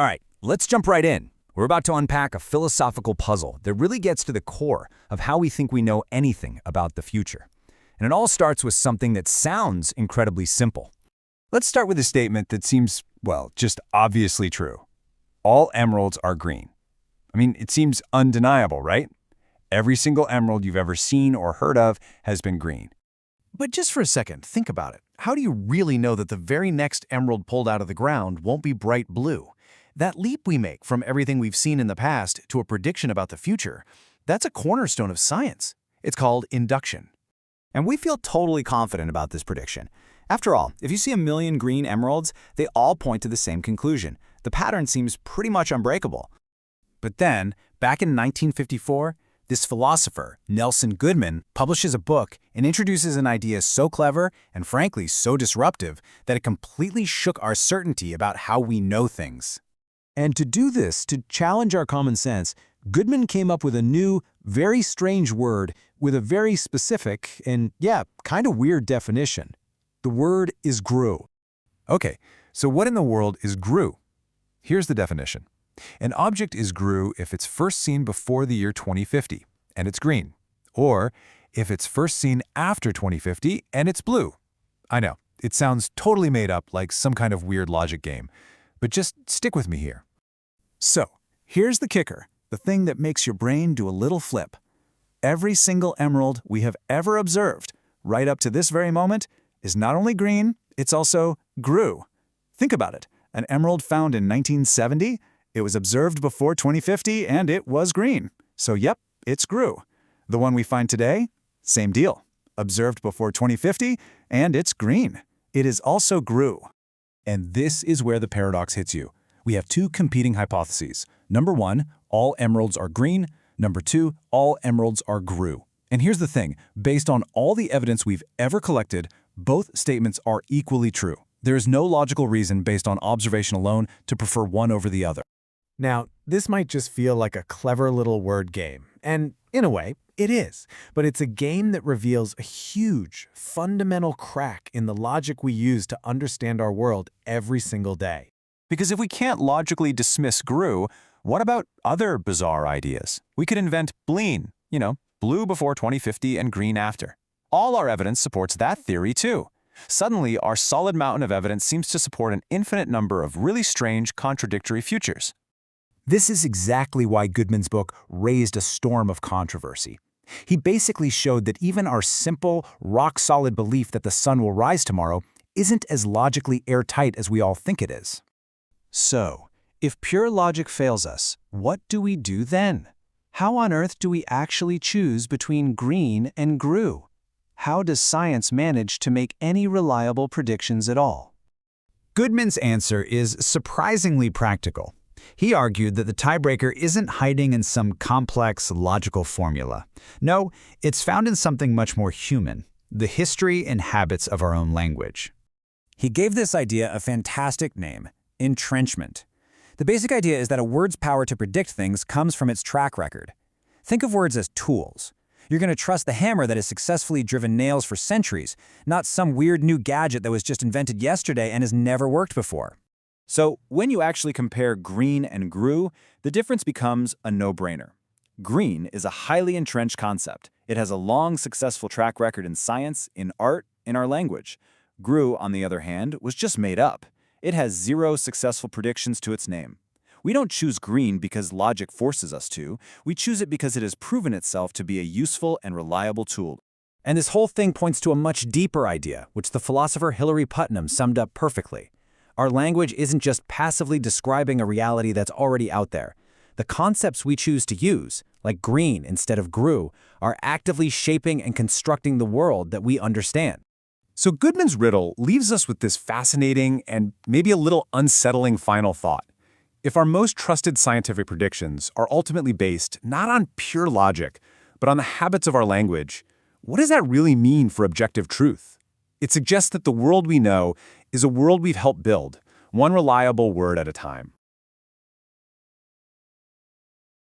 All right, let's jump right in. We're about to unpack a philosophical puzzle that really gets to the core of how we think we know anything about the future. And it all starts with something that sounds incredibly simple. Let's start with a statement that seems, well, just obviously true. All emeralds are green. I mean, it seems undeniable, right? Every single emerald you've ever seen or heard of has been green. But just for a second, think about it. How do you really know that the very next emerald pulled out of the ground won't be bright blue? That leap we make from everything we've seen in the past to a prediction about the future, that's a cornerstone of science. It's called induction. And we feel totally confident about this prediction. After all, if you see a million green emeralds, they all point to the same conclusion. The pattern seems pretty much unbreakable. But then, back in 1954, this philosopher, Nelson Goodman, publishes a book and introduces an idea so clever and frankly so disruptive that it completely shook our certainty about how we know things. And to do this, to challenge our common sense, Goodman came up with a new, very strange word with a very specific and, kind of weird definition. The word is Grue. Okay, so what in the world is Grue? Here's the definition. An object is Grue if it's first seen before the year 2050, and it's green. Or if it's first seen after 2050, and it's blue. I know, it sounds totally made up, like some kind of weird logic game. But just stick with me here. So, here's the kicker, the thing that makes your brain do a little flip. Every single emerald we have ever observed, right up to this very moment, is not only green, it's also Grue. Think about it. An emerald found in 1970, it was observed before 2050, and it was green. So yep, it's Grue. The one we find today, same deal. Observed before 2050, and it's green. It is also Grue. And this is where the paradox hits you. We have two competing hypotheses. Number one, all emeralds are green. Number two, all emeralds are Grue. And here's the thing, based on all the evidence we've ever collected, both statements are equally true. There is no logical reason based on observation alone to prefer one over the other. Now, this might just feel like a clever little word game, and in a way, it is. But it's a game that reveals a huge, fundamental crack in the logic we use to understand our world every single day. Because if we can't logically dismiss Grue, what about other bizarre ideas? We could invent bleen, blue before 2050 and green after. All our evidence supports that theory too. Suddenly, our solid mountain of evidence seems to support an infinite number of really strange, contradictory futures. This is exactly why Goodman's book raised a storm of controversy. He basically showed that even our simple, rock-solid belief that the sun will rise tomorrow isn't as logically airtight as we all think it is. So, if pure logic fails us, what do we do then? How on earth do we actually choose between green and Grue? How does science manage to make any reliable predictions at all? Goodman's answer is surprisingly practical. He argued that the tiebreaker isn't hiding in some complex logical formula. No, it's found in something much more human, the history and habits of our own language. He gave this idea a fantastic name, entrenchment. The basic idea is that a word's power to predict things comes from its track record. Think of words as tools. You're going to trust the hammer that has successfully driven nails for centuries, not some weird new gadget that was just invented yesterday and has never worked before. So when you actually compare green and Grue, the difference becomes a no-brainer. Green is a highly entrenched concept. It has a long, successful track record in science, in art, in our language. Grue, on the other hand, was just made up. It has 0 successful predictions to its name. We don't choose green because logic forces us to. We choose it because it has proven itself to be a useful and reliable tool. And this whole thing points to a much deeper idea, which the philosopher Hilary Putnam summed up perfectly. Our language isn't just passively describing a reality that's already out there. The concepts we choose to use, like green instead of Grue, are actively shaping and constructing the world that we understand. So Goodman's riddle leaves us with this fascinating and maybe a little unsettling final thought. If our most trusted scientific predictions are ultimately based not on pure logic, but on the habits of our language, what does that really mean for objective truth? It suggests that the world we know is a world we've helped build, one reliable word at a time.